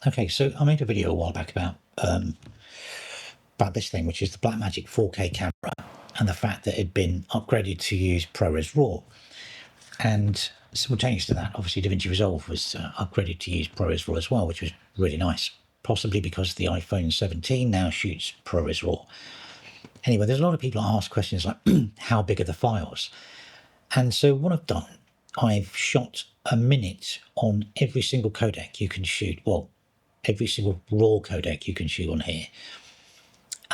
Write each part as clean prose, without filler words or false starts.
Okay, so I made a video a while back about this thing, which is the Blackmagic 4K camera, and the fact that it had been upgraded to use ProRes RAW. And simultaneous to that, obviously DaVinci Resolve was upgraded to use ProRes RAW as well, which was really nice, possibly because the iPhone 17 now shoots ProRes RAW. Anyway, there's a lot of people that ask questions like, how big are the files? And so what I've done, I've shot a minute on every single codec you can shoot. Well, every single RAW codec you can shoot on here.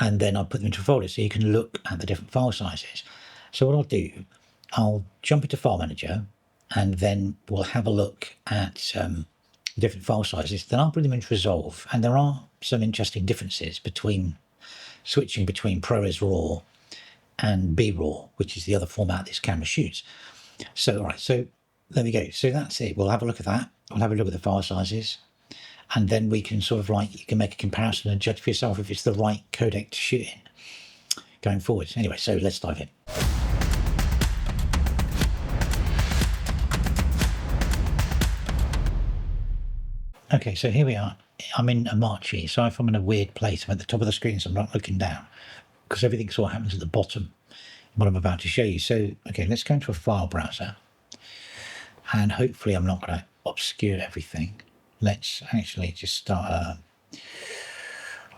And then I'll put them into a folder so you can look at the different file sizes. So what I'll do, I'll jump into File Manager, and then we'll have a look at different file sizes. Then I'll bring them into Resolve, and there are some interesting differences between switching between ProRes RAW and BRAW, which is the other format this camera shoots. So, all right, so there we go. So that's it. We'll have a look at that. We'll have a look at the file sizes, and then we can sort of like, you can make a comparison and judge for yourself if it's the right codec to shoot in going forward. Anyway, so let's dive in. Okay, so here we are. I'm in a marquee, so if I'm in a weird place, I'm at the top of the screen, so I'm not looking down, because everything sort of happens at the bottom, what I'm about to show you. So, okay, let's go into a file browser, and hopefully I'm not going to obscure everything. Let's actually just start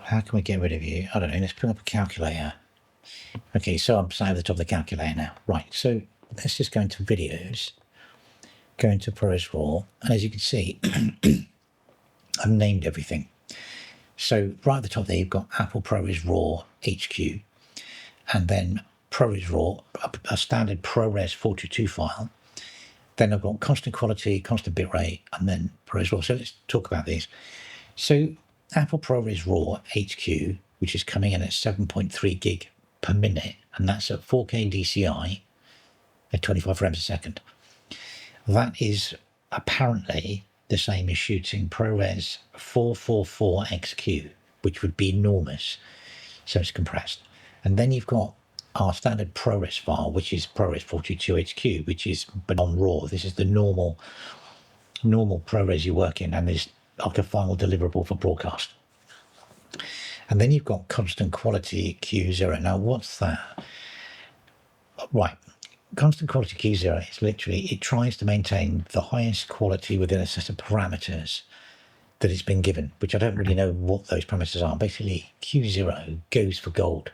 how can we get rid of you? I don't know, let's bring up a calculator. Okay, so I'm sat at the top of the calculator now. Right, so let's just go into videos, go into ProRes RAW, and as you can see, I've named everything. So right at the top there, you've got Apple ProRes RAW HQ, and then ProRes RAW, a standard ProRes 422 file. Then I've got constant quality, constant bitrate, and then ProRes RAW. So let's talk about these. So Apple ProRes RAW HQ, which is coming in at 7.3 gig per minute, and that's at 4K DCI at 25 frames a second. That is apparently the same as shooting ProRes 444XQ, which would be enormous. So it's compressed. And then you've got our standard ProRes file, which is ProRes 422HQ, which is but on RAW. This is the normal ProRes you work in, and there's like a final deliverable for broadcast. And then you've got constant quality Q0. Now, what's that? Right. Constant quality Q0 is literally, it tries to maintain the highest quality within a set of parameters that it's been given, which I don't really know what those parameters are. Basically, Q0 goes for gold.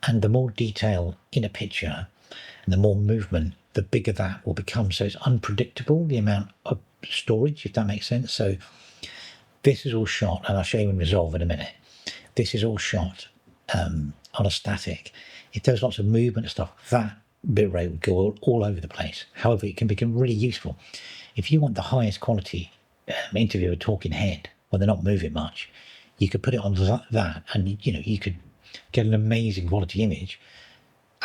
And the more detail in a picture and the more movement, the bigger that will become. So it's unpredictable, the amount of storage, if that makes sense. So this is all shot, and I'll show you in Resolve in a minute. This is all shot on a static. If there's lots of movement and stuff, that bitrate would go all over the place. However, it can become really useful. If you want the highest quality interview a talking head when they're not moving much, you could put it on that, and you could get an amazing quality image,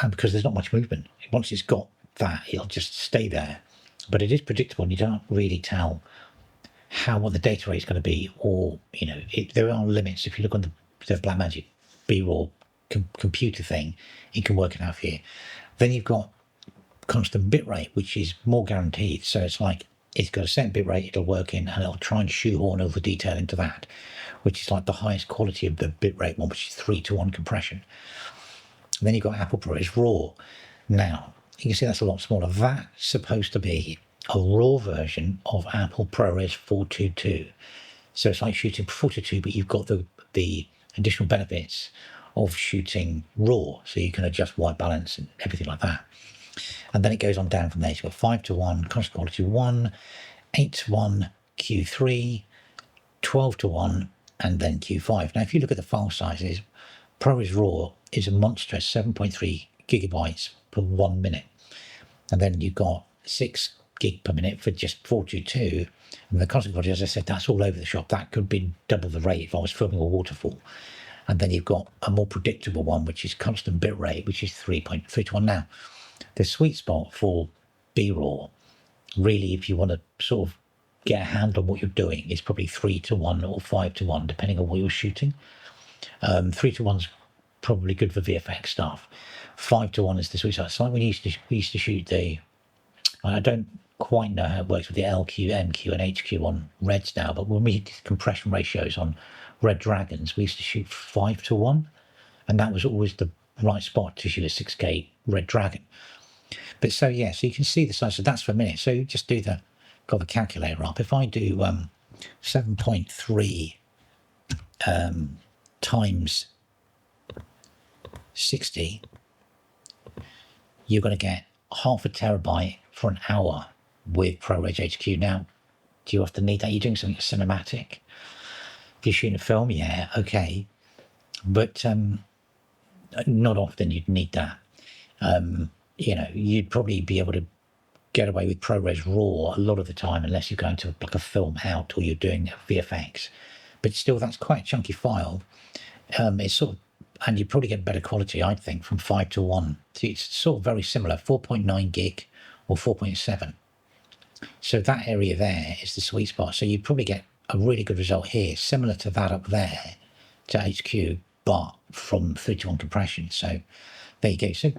and because there's not much movement, once it's got that, it'll just stay there. But it is predictable, and you don't really tell what the data rate is going to be, or there are limits. If you look on the Blackmagic BRAW computer thing, it can work it out for you. Then you've got constant bitrate, which is more guaranteed. So it's like, it's got a set bitrate it'll work in, and it'll try and shoehorn all the detail into that, which is like the highest quality of the bitrate one, which is 3:1 compression. And then you've got Apple ProRes RAW. Now, you can see that's a lot smaller. That's supposed to be a RAW version of Apple ProRes 422. So it's like shooting 422, but you've got the additional benefits of shooting RAW, so you can adjust white balance and everything like that. And then it goes on down from there. So you've got 5:1, constant quality 1, 8:1, Q3, 12:1, and then Q5. Now, if you look at the file sizes, ProRes RAW is a monstrous 7.3 gigabytes per 1 minute. And then you've got 6 gig per minute for just 422. And the constant quality, as I said, that's all over the shop. That could be double the rate if I was filming a waterfall. And then you've got a more predictable one, which is constant bitrate, which is 3.3:1. Now, the sweet spot for BRAW, really, if you want to sort of get a handle on what you're doing, is probably 3:1 or 5:1, depending on what you're shooting. 3:1's probably good for VFX stuff. 5:1 is the sweet spot. It's like we used to shoot I don't quite know how it works with the LQ, MQ, and HQ on Reds now, but when we did compression ratios on Red Dragons, we used to shoot 5:1, and that was always the right spot to shoot a 6K Red Dragon. But so yeah, so you can see the size. So that's for minutes. So just do got the calculator up. If I do 7.3 times 60, you're going to get half a terabyte for an hour with ProRes HQ. Now, do you often need that? You're doing something cinematic. If you're shooting a film, yeah, okay, but not often you'd need that. You know, you'd probably be able to get away with ProRes RAW a lot of the time, unless you're going to like a film out or you're doing VFX. But still, that's quite a chunky file. It's sort of, and you probably get better quality, I think, from 5:1. So it's sort of very similar, 4.9 gig or 4.7. So that area there is the sweet spot. So you'd probably get a really good result here, similar to that up there, to HQ, but from 3:1 compression. So there you go. So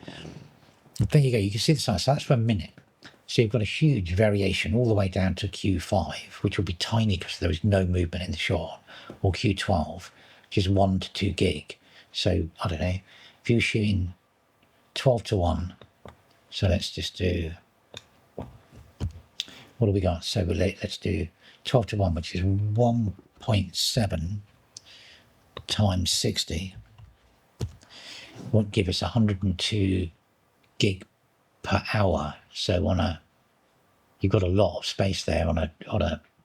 there you go. You can see the size. So that's for a minute. So you've got a huge variation all the way down to Q5, which will be tiny because there is no movement in the shot, or Q12, which is 1 to 2 gig. So I don't know, if you're shooting 12:1, so let's just do, what do we got? So let's do 12:1, which is 1.7 times 60, won't give us 102 gig per hour. So you've got a lot of space there on a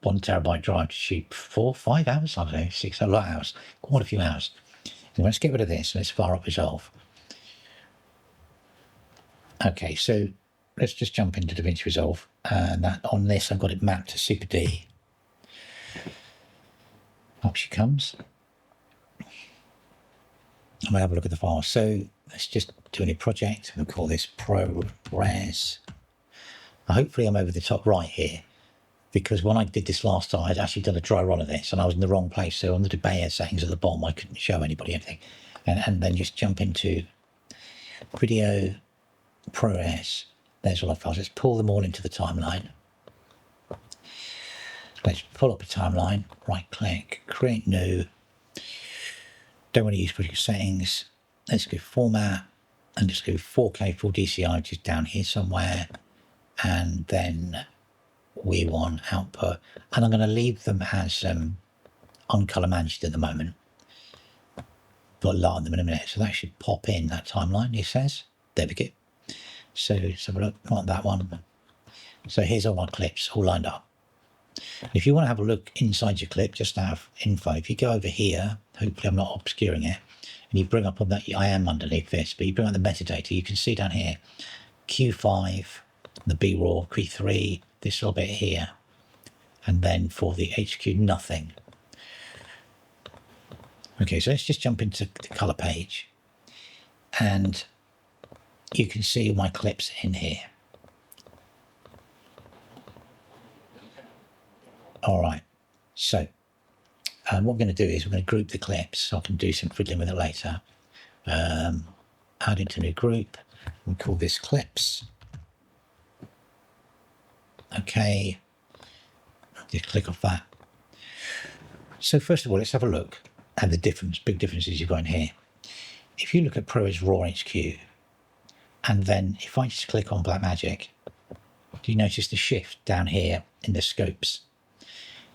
1 terabyte drive to shoot 4-5 hours, I don't know, 6, a lot of hours, quite a few hours. So let's get rid of this. Let's fire up Resolve. Okay, so let's just jump into DaVinci Resolve, and that on this I've got it mapped to Super D. Up she comes. I'm gonna have a look at the file. So let's just do a new project. We'll call this ProRes. Hopefully I'm over the top right here, because when I did this last time, I'd actually done a dry run of this and I was in the wrong place. So on the debate settings at the bottom, I couldn't show anybody anything. And then just jump into Video, ProRes. There's all our files. Let's pull them all into the timeline. Let's pull up a timeline, right click, create new. Don't want to use project settings. Let's go format and just go 4K full DCI, which is down here somewhere. And then we want output. And I'm going to leave them as uncolor managed at the moment. But a lot of them in a minute. So that should pop in that timeline, it says. There we go. So let's have a look, not that one. So here's all my clips all lined up. If you want to have a look inside your clip, just to have info, if you go over here, hopefully I'm not obscuring it, and you bring up on that, I am underneath this, but you bring up the metadata, you can see down here, Q5, the BRAW, Q3, this little bit here, and then for the HQ, nothing. Okay, so let's just jump into the color page, and you can see my clips in here. All right, so what we're going to do is we're going to group the clips so I can do some fiddling with it later. Add into new group, we call this clips. Okay, just click off that. So first of all, let's have a look at the big differences you've got in here. If you look at ProRes RAW HQ, and then if I just click on Blackmagic, do you notice the shift down here in the scopes?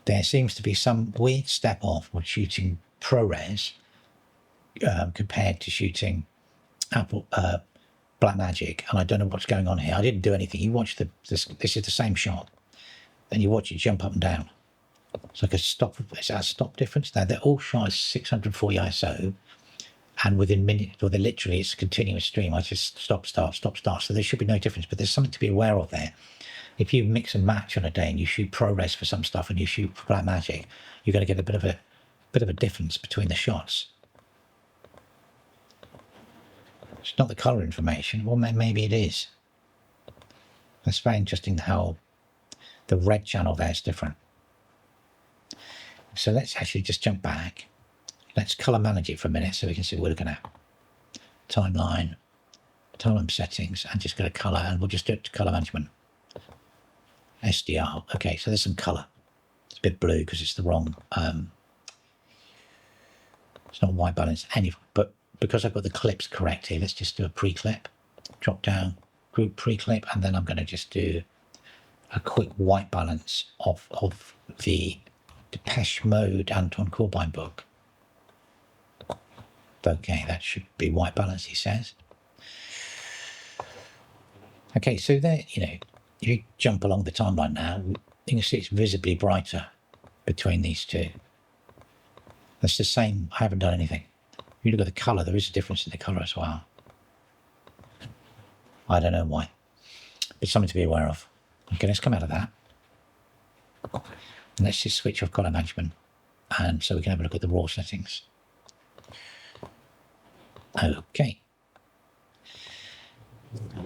There seems to be some weird step off when shooting ProRes compared to shooting Apple Blackmagic, and I don't know what's going on here. I didn't do anything. You watch this is the same shot, then you watch it jump up and down. It's like a stop. Is that a stop difference? Now they're all shot at 640 ISO, and within minutes, or they're literally, it's a continuous stream. I just stop, start, stop, start. So there should be no difference, but there's something to be aware of there. If you mix and match on a day and you shoot ProRes for some stuff and you shoot for Blackmagic, you're going to get a bit of a difference between the shots. It's not the color information. Well, maybe it is. That's very interesting how the red channel there is different. So let's actually just jump back. Let's color manage it for a minute so we can see what we're looking at. Timeline settings, and just go to color, and we'll just do it to color management. SDR. Okay, so there's some color. It's a bit blue because it's the wrong, it's not white balance any, but because I've got the clips correct here, let's just do a pre-clip, drop down, group pre-clip, and then I'm going to just do a quick white balance of the Depeche Mode Anton Corbijn book. Okay, that should be white balance, he says. Okay, so there, you know, if you jump along the timeline now, you can see it's visibly brighter between these two. That's the same, I haven't done anything. If you look at the colour, there is a difference in the colour as well. I don't know why. It's something to be aware of. Okay, let's come out of that. And let's just switch off colour management. And so we can have a look at the RAW settings. Okay.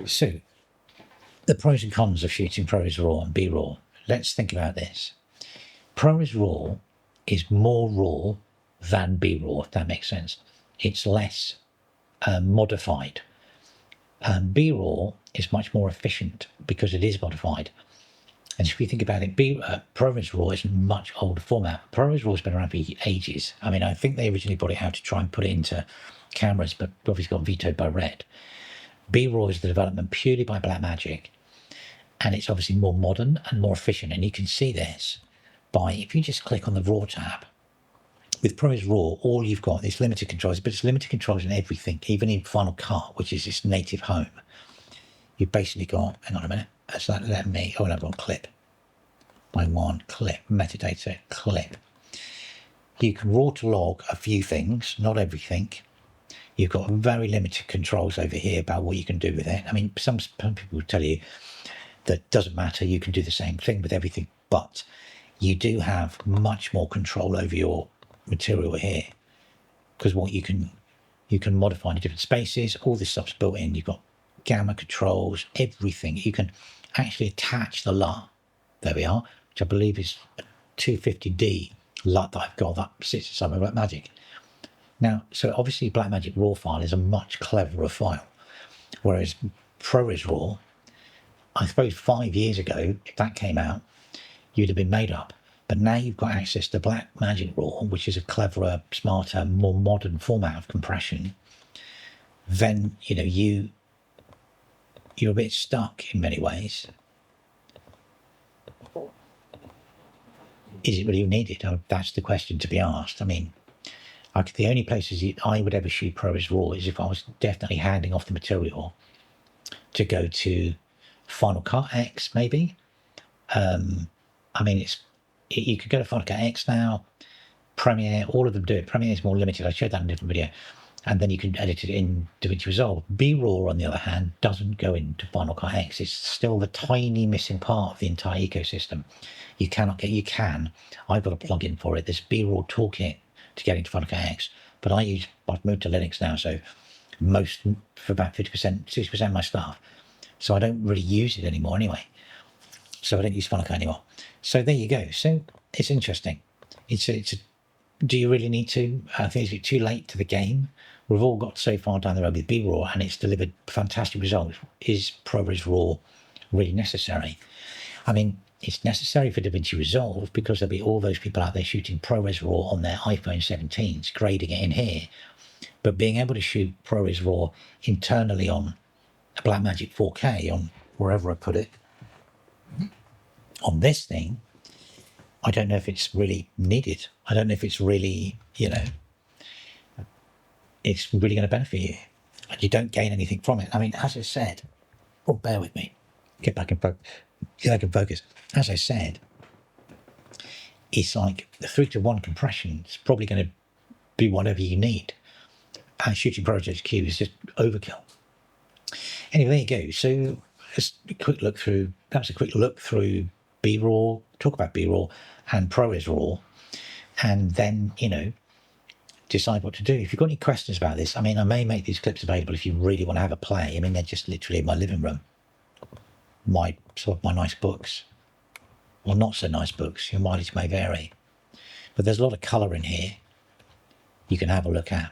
So, the pros and cons of shooting ProRes RAW and BRAW. Let's think about this. ProRes RAW is more raw than BRAW, if that makes sense. It's less modified. BRAW is much more efficient because it is modified. And if you think about it, ProRes RAW is a much older format. ProRes RAW has been around for ages. I mean, I think they originally brought it out to try and put it into cameras, but obviously got vetoed by Red. BRAW is the development purely by Blackmagic, and it's obviously more modern and more efficient. And you can see this by, if you just click on the RAW tab, with ProRes RAW, all you've got is limited controls, but it's limited controls in everything, even in Final Cut, which is its native home. You've basically got, hang on a minute, that's that let me, oh, no, I've got clip. By one, clip, metadata, clip. You can raw to log a few things, not everything. You've got very limited controls over here about what you can do with it. I mean, some people will tell you that doesn't matter, you can do the same thing with everything, but you do have much more control over your material here, because what you can modify in different spaces, all this stuff's built in. You've got gamma controls, everything. You can actually attach the LUT, there we are, which I believe is a 250D LUT that I've got that sits inside my Blackmagic. Now, so obviously Blackmagic RAW file is a much cleverer file, whereas ProRes RAW, I suppose 5 years ago, if that came out, you'd have been made up. But now you've got access to Blackmagic RAW, which is a cleverer, smarter, more modern format of compression. Then, you know, you're a bit stuck in many ways. Is it really needed? Oh, that's the question to be asked. I mean, the only places I would ever shoot ProRes RAW is if I was definitely handing off the material to go to Final Cut X, maybe. I mean, you could go to Final Cut X now, Premiere, all of them do it. Premiere is more limited. I showed that in a different video. And then you can edit it in DaVinci Resolve. BRAW, on the other hand, doesn't go into Final Cut X. It's still the tiny missing part of the entire ecosystem. You cannot get, you can. I've got a plugin for it. There's BRAW Toolkit to get into Final Cut X. But I've moved to Linux now, so for about 50%, 60% of my stuff. So I don't really use it anymore anyway. So I don't use Final Cut anymore. So there you go. So it's interesting. Do you really need to? I think it's too late to the game. We've all got so far down the road with BRAW and it's delivered fantastic results. Is ProRes RAW really necessary? I mean, it's necessary for DaVinci Resolve because there'll be all those people out there shooting ProRes RAW on their iPhone 17s, grading it in here. But being able to shoot ProRes RAW internally on a Blackmagic 4K, on wherever I put it, on this thing, I don't know if it's really needed. I don't know if it's really, you know, it's really going to benefit you. And you don't gain anything from it. I mean, as I said, bear with me. Get back in focus. As I said, it's like the 3-to-1 compression is probably going to be whatever you need. And shooting ProRes Q is just overkill. Anyway, there you go. So just a quick look through, perhaps a quick look through BRAW, talk about BRAW and ProRes RAW, and then, you know, decide what to do. If you've got any questions about this, I mean, I may make these clips available if you really want to have a play. I mean, they're just literally in my living room. My nice books, or not so nice books. Your mileage may vary, but there's a lot of colour in here you can have a look at,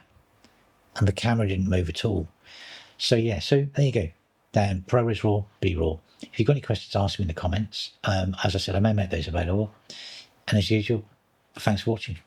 and the camera didn't move at all. So yeah, so there you go. then ProRes RAW, BRAW. If you've got any questions, ask me in the comments. As I said, I may make those available. And as usual, thanks for watching.